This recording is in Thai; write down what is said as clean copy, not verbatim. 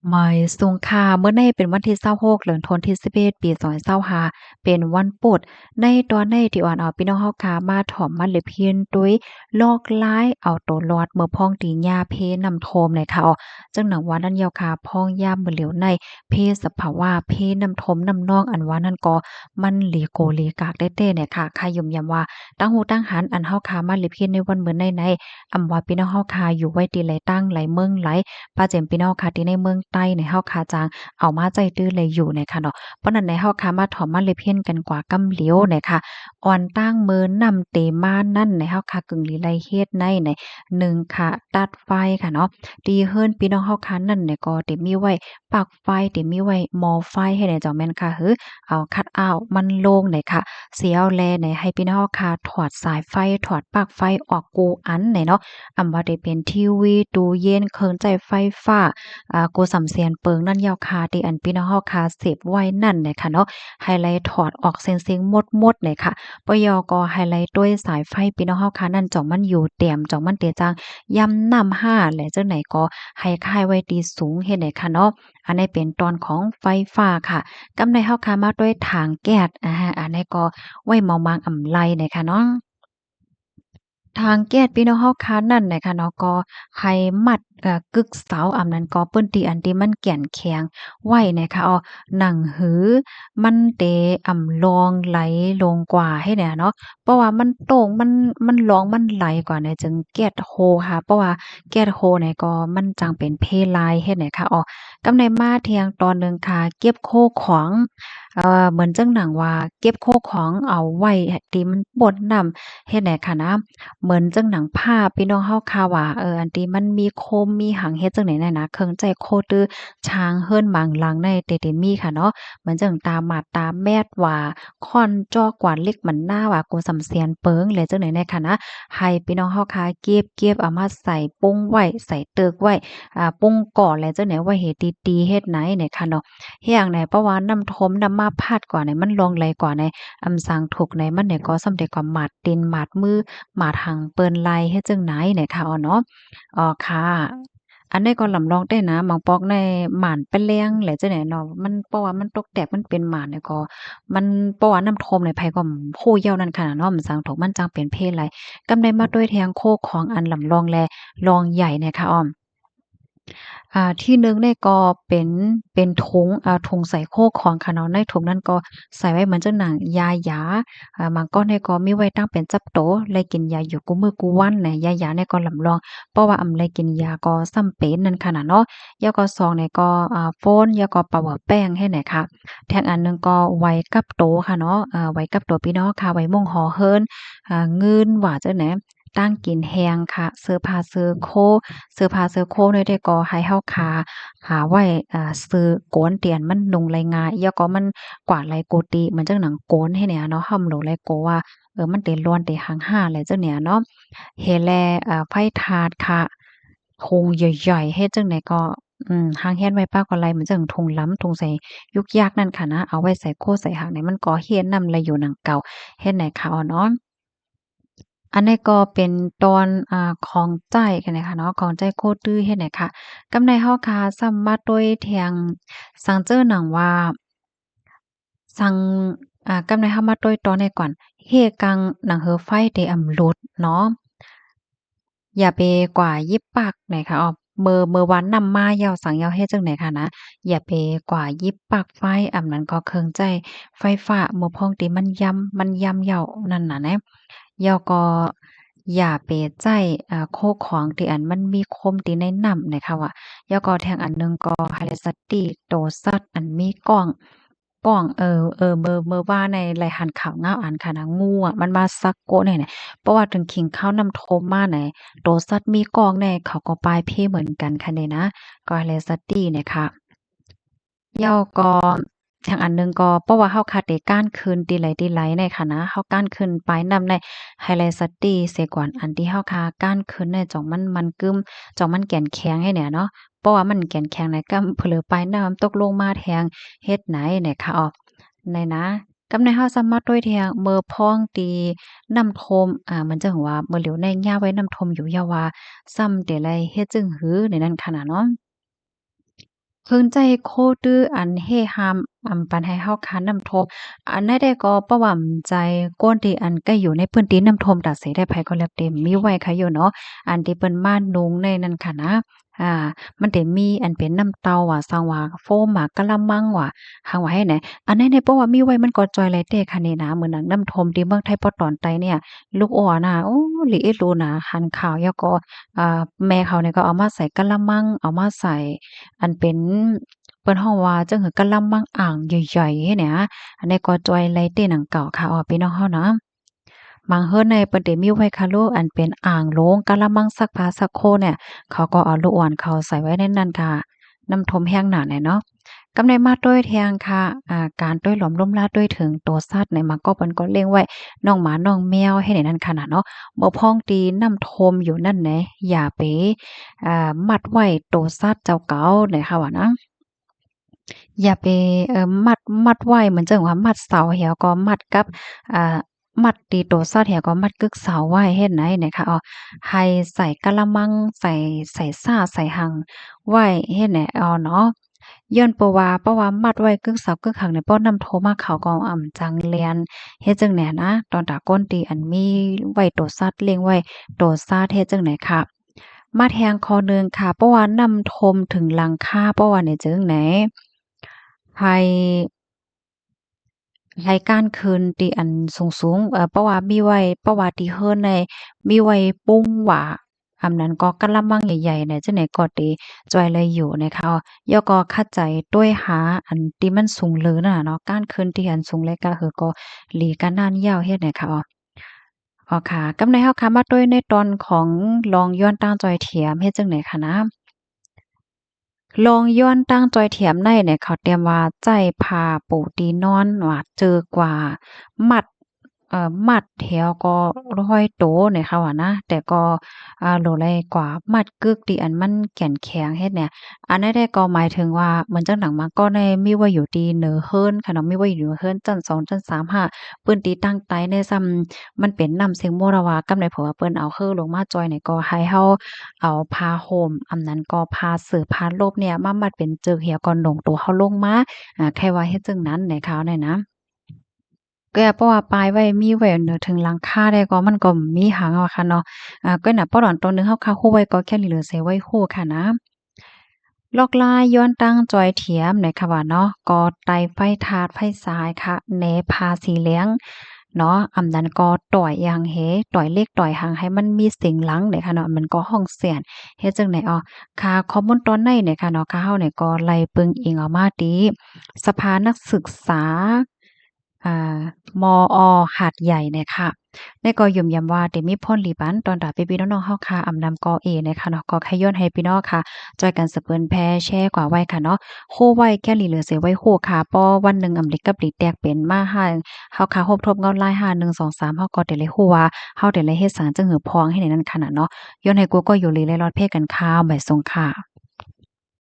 หมายสุงค่าเมื่อในเป็นวันที่26เดือนธันวาคมที่11ปี2025เป็นวันปุดในตอนในที่อ่อนเอาพี่น้องเฮาค่ะมาถ่อมมันเลยเพียนตุ้ยลอกลายเอาตัวรอดเมื่อพ้องตีหญ้าเพนำโทมเลยค่ะจังหนังว่านั้นยาวค่ะพ้องย่ามมื้อเหลียวในเพสภาวะเพนำทมนำนองอันว่านั้นก็มันหลีโกหลีกากได้เต้เนี่ยค่ะค่ะย่อมย้ำว่าตั้งหูตั้งหันอันเฮาค่ะมาเลยเพียนในวันมื้อในอำว่าพี่น้องเฮาค่ะอยู่ไว้ตีไหลตั้งไหลเมืองไหล ป้าเจมพี่น้องค่ะที่ในเมืองใต้ในเฮาคาจางเอามาใจตื้อเลยอยู่ในค่ะเนาะเพราะนั้นในเฮาคามาถอมมาเลยเพี้ยนกันกว่ากำเหลียวในค่ะอ่อนตั้งมือนำเตมานั่นในเฮาคากึ่งลีไลเฮ็ดในหนึ่งค่ะตัดไฟค่ะเนาะตีเฮิรนพี่น้องเฮาคานั่นเนี่ยก็เตมีไว้ปลั๊กไฟเตมีไว้หม้อไฟให้ในเจ้าแม่นค่ะเอาคัดเอามันโล่งในค่ะเสียเอาแลในให้พี่น้องเฮาคาถอดสายไฟถอดปลั๊กไฟออกกูอันในเนาะ ว่าได้เป็นทีวีตู้เย็นเครื่องใช้ไฟฟ้าโกสำเสียนเปิงนั่นยาวคาที่อันพี่น้องเฮาคาเสพไว้นั่นเนี่ยค่ะเนาะไฮไลท์ถอดออกเซ็งๆหมดๆเลยค่ะปยก็ไฮไลท์ด้วยสายไฟพี่น้องเฮาคานั่นจ่องมันอยู่เต็มจ่องมันเตจังยำนำ5และจังไหนก็ให้ค่ายไว้ตีสูงเฮ็ดให้ค่ะเนาะอันนี้เป็นตอนของไฟฟ้าค่ะกำในเฮาคามาด้วยถังแก๊สอันนี้ก็ไว้เมามางอำไลเนี่ยค่ะเนาะ ทางแก้พี่น้องเฮาค้านั่นน่ะค่ะเนาะก็ให้มัดกึกเสาอำนั้นก็เปิ้นตีอันที่มันแก่นแข็งไว้นะคะหนังหือมันเตลองไหลลงกว่าให้เนี่ยเนาะเพราะว่ามันโต่งมันลองมันไหลกว่าเนี่ยจึงแก๊สโฮค่ะเพราะว่าแก๊สโฮเนี่ยก็มันจังเป็นเพลายเฮ็ดให้ค่ะกำในมาเที่ยงตอนหนึ่งค่ะเก็บโคของเหมือนจังหนังว่าเก็บโคของเอาไว้ที่มันป่นน้ำเฮ็ดให้ค่ะนะ เหมือนจังหนังผ้าพี่น้องเฮาค่ะว่าอันที่มันมีคมมีหางเฮ็ดจังไหนน่ะนะเครื่องใจโคตื้อช้างเฮิรนหมางหลังในเตมีค่ะเนาะเหมือนจังตาหมาดตาแมดว่าค่อนจ้อกว่าเล็กมันหน้าว่ากูสำเสียนเปิงเลยจังไหนแน่ค่ะนะให้พี่น้องเฮาค่ะเก็บเอามาใส่ปุ้งไว้ใส่เติกไว้ปุ้งก่อแล้วจังไหนไว้เฮ็ดตีๆเฮ็ดไหนเนี่ยค่ะเนาะเฮียงไหนเพราะว่าน้ำทมน้ำมาพาดกว่าเนี่ยมันลงไหลกว่าในสางถูกในมันเนี่ยก็ส่ำใดก็หมาดตีนหมาดมือ มาทางเปิ้นไล่เฮ็ดจั่งไหนเนี่ยค่ะเนาะค่ะอันนี้ก็ลำลองได้นะบางปอกในหม่านเป็นแรงแหละจังได๋เนาะมันเพราะว่ามันตกแตกมันเป็นหม่านเนี่ยก็มันเพราะว่าน้ำท่วมเนี่ยไผก็ฮู้เหี้ยวนั่นขนาดเนาะมันสังถกมันจังเป็นเพศไรกำได้มาด้วยแทงโคกของอันลำลองแลลองใหญ่เนี่ยค่ะที่หนึ่งเนี่ยก็เป็นถุงถุงใส่โคกของค่ะเนาะในถุงนั้นก็ใส่ไว้เหมือนจั่งหนังยาหยาบางก้อนเนี่ยก็มีไว้ตั้งเป็นจับโตและกินยาอยู่กูมื้อกูวันเนี่ยยาหยาเนี่ยก็ลำลองเพราะว่าอำาไรกินยาก็ซ้ำเป็นนั่นค่ะน่ะเนาะแล้วก็2เนี่ยก็โฟนแล้วก็เป่าแป้งให้หน่อยค่ะแถมอันหนึ่งก็ไว้กับโตค่ะเนาะไว้กับโตพี่น้องค่ะไว้มุงหอเฮิรนเงินว่าจังไหนตั้งกินแฮงค่ะเสื้อผ้าเสื้อโค เสื้อผ้าเสื้อโคมเนี่ยได้ก่อให้เฮาหาไว้ซื้อโกนเตียนมันนุ่งไลง่ายแล้วก็มันกวาดไลโกติเหมือนจังหนังโกนให้เนี่ยเนาะห้ำโหลไลโกว่ามันเตร้อนเตหังห้าอะไรจังเนี่ยเนาะเฮแลไฟถาดค่ะถุงใหญ่ๆเฮ็ดจังไดก็หางเฮียนไว้ป้าก็ไลเหมือนจังถุงล้ำถุงใส่ยุกยากนั่นค่ะนะเอาไว้ใส่โคใส่หางเนี่ยมันก่อเฮียนนำไรอยู่หนังเก่าเฮ็ดไหนคะเนาะ อันนี้ก็เป็นตอนของใจกันนะคะเนาะของใจโคตื้อเฮ็ดไหนค่ะกำในเฮาค่ะสามารถด้วยแทงสังเจ้อหนังว่าสังกำในเฮามาด้วยตอนนี้ก่อนเฮกังหนังเฮอไฟเดอำรุดเนาะ อย่าไปกว่ายิบปากไหนคะเมื่อวันนำมาเหย้าสังเหย้าเฮ็ดจั่งใดคะนะอย่าไปกว่ายิบปลั๊กไฟอันนั้นก็เครื่องใช้ไฟฟ้าบ่พ้องติมันย่ำเหย้านั่นน่ะแหนะแล้วก็อย่าไปใช้โคของที่อันมันมีคมติในน้ำนะคะว่าแล้วก็แถงอันหนึ่งก็ให้สติโตสัตว์อันมีกล้องเมื่อว่าในรายหันข่าวงาวอันค่ะนะงูอะมันมาซักโกะเนี่ยเพราะว่าถึงขิงข้าวนำโทมมาไหนโตสัตว์มีกองแน่เขาก็ปลายเพเหมือนกันค่ะเนี่ยนะก็แลสตีเนี่ยค่ะแล้วก็ทางอันหนึ่งก็เพราะว่าเฮาคาได้ก้านคืนติไหลในค่ะนะเฮาก้านคืนไปนำในไฮไลต์สตีเสียก่อนอันที่เฮาคาก้านคืนในจ่องมันกึมจ่องมันแก่นแข็งให้เนี่ยเนาะเพราะว่ามันแก่นแข็งในก็เผลอไปน้ำตกลงมาแทงเฮ็ดไหนเนี่ยค่ะในนะกำในเฮาสามารถด้วยแทงเมอพ้องตีน้ำท่มมันจังว่าเมื่อเหลียวในย่าไว้น้ำท่มอยู่อย่าว่าซ้ำแต่ไรเฮ็ดจึงหือในนั้นขนาดเนาะ คืนใจโคตื้ออันเฮฮามปันให้เฮาค้านนำทบอันใดได้ก็ประหว่ำใจก้นที่อันก็อยู่ในพื้นที่น้ำท่วมตาเสได้ภัยก็แล้วเต็มมีไว้ค่ะอยู่เนาะอันที่เปิ้นมานุงในนั้นค่ะนะอ่ามันได้มีอันเป็นน้ำเต้าว่าสังว่าโฟมว่ากะละมังว่าหังว่าให้ไหนอันไหนในเพราะว่ามีไว้มันก็จอยหลายเต้ค่ะนี่นะเหมือนหนังน้ำท่วมที่เมืองไทยพอตอนใต้เนี่ยลูกอ้อน่ะโอ้หลีเอ็ดรู้นะหันข่าวยาก็แม่เขาเนี่ยก็เอามาใส่กะละมังเอามาใส่อันเป็นเปิ้นฮ้องว่าจั่งหือกะละมังอ่างใหญ่ๆให้เนี่ยอันนี้ก็จอยไลเต้หนังเก่าค่ะอ๋อพี่น้องเฮานะบางเฮิรนในเปิ้นได้มีไว้ค่ะลูกอันเป็นอ่างโล้งกะละมังซักผ้าซักโครเนี่ยเขาก็เอาลูกอ่อนเขาใส่ไว้ในนั้นค่ะน้ำท่วมแห้งหนาเนี่ยเนาะกำในมาด้วยแทงค่ะการด้วยหลอมล้มลาดด้วยถึงตัวสัตว์ในมันก็เปิ้นก็เลี้ยงไว้น้องหมาน้องแมวให้ในนั้นขนาดเนาะบ่พ้องตีน้ำท่วมอยู่นั่นแหละอย่าไปมัดไว้ตัวสัตว์เจ้าเก่าเนี่ยค่ะว่านะ อย่าไปมัดไว้เหมือนจั่งว่ามัดเสาแหวก็มัดกับอ่ามัดตีโตซอดแหวก็มัดกึกเสาไว้เฮ็ดไหนเนี่ยค่ะอ้อให้ใส่กะละมังใส่ซ่าใส่หังไว้เฮ็ดแหนอ้อเนาะย้อนเพราะว่ามัดไว้กึกเสากึกหังเนี่ยป้อน้ำโทมาเขาก็จังเลียนเฮ็ดจั่งแหนนะตอนตาก้นตีอันมีไว้โตซัดเลี้ยงไว้โตซาดเฮ็ดจั่งไหนค่ะมาแทงคอหนึ่งค่ะเพราะว่าน้ำท่มถึงหลังคาเพราะว่าเนี่ยจั่งไหน ให้ให้การคืนที่อันสูงๆเพราะว่ามีไว้เพราะว่าที่เฮิรนในมีไว้ปุ้งหว่าอำนั้นก็กะละมังใหญ่ๆเนี่ยจั่งใดก็ติจ่อยเลยอยู่นะคะย่อก็คัดใจด้วยหาอันที่มันสูงเลิศน่ะเนาะการคืนที่อันสูงเลยก็คือก็หลีกันนานยาวเฮ็ดให้ค่ะค่ะกำในเฮาค่ะมาด้วยในตอนของลองย้อนตางจอยเถียมเฮ็ดจั่งใดคะนะ ลองย้อนตั้งจอยเถียมในเนี่ยเขาเตรียมว่าใจพาปูตีนอนว่าเจอกว่ามัดมัดแถวก็ร้อยโตเนี่ยค่ะว่านะแต่ก็โลเลยกว่ามัดกึกที่อันมันแก่นแข็งเฮ็ดเนี่ยอันนั้นได้ก็หมายถึงว่าเหมือนจังหนังมาก็ในมีไว้อยู่ที่เหนือเฮิรนค่ะเนาะมีไว้อยู่เหนือเฮิรนจั้น2จั้น3 5ปื้นตีตั้งไตในซ้ำมันเป็นน้ำเสียงโมระวากำในเผอว่าเปิ้นเอาเฮือลงมาจอยเนี่ยก็ให้เฮา เอาผ้าห่มอำนั้นก็ผ้าเสือผ้าโลบเนี่ยมามัดเป็นจึกเหี่ยวก่อนหนงตัวเขาลงมาแค่ว่าเฮ็ดจั่งนั้นในคราวนั้นนะก็เพราะว่าปลายไว้มีไว้เหนือถึงหลังคาได้ก็มันก็มีหางอะค่ะเนาะก็น่ะป้อดอนตอนหนึงเฮาคาฮู้ไว้ก็แค่เหลือเสียไว้ฮู้ค่ะนะลอกลายย้อนตั้งจอยเถียมในค่ะว่าเนาะก็ไตไฟถาดไฟสายค่ะแหนพาสีเหลืองเนาะอำนั้นก็ต่อยอย่างเหต่อยเลขต่อยหางให้มันมีเสียงหลังเนี่ยค่ะเนาะมันก็ห้องเสียนเฮ็ดจั่งใดอ้อค่ะข้อมูลตอนในเนี่ยค่ะเนาะค่ะเฮาเนี่ยก็ไล่เบิ่งอิงเอามาติสภานักศึกษา อ่ามอหาดใหญ่เนี่ยค่ะได้ก็ย้ำว่าได้มีพ้นหลีบันตอนตาพี่ๆน้องๆเฮาค่ะอำนำกอเอนะคะเนาะก็แค่ย้อนให้พี่น้องค่ะช่วยกันสะเปิ้นแพร่แชร์กว่าไว้ค่ะเนาะโคไว้แค่หลีเหลือเสียไว้โคค่ะป้อวันหนึ่งอำลิกับหลีแตกเป็นมาหาเฮาค่ะฮบทบเงาลาย5 1 2 3เฮาก็ได้เลยฮู้ว่าเฮาได้เลยเฮ็ดสารจังหือพองให้ในนั้นขนาดเนาะย้อนให้กูก็อยู่หลีเลยรอดเพ่กันค่ะบ่ายสงค่ะ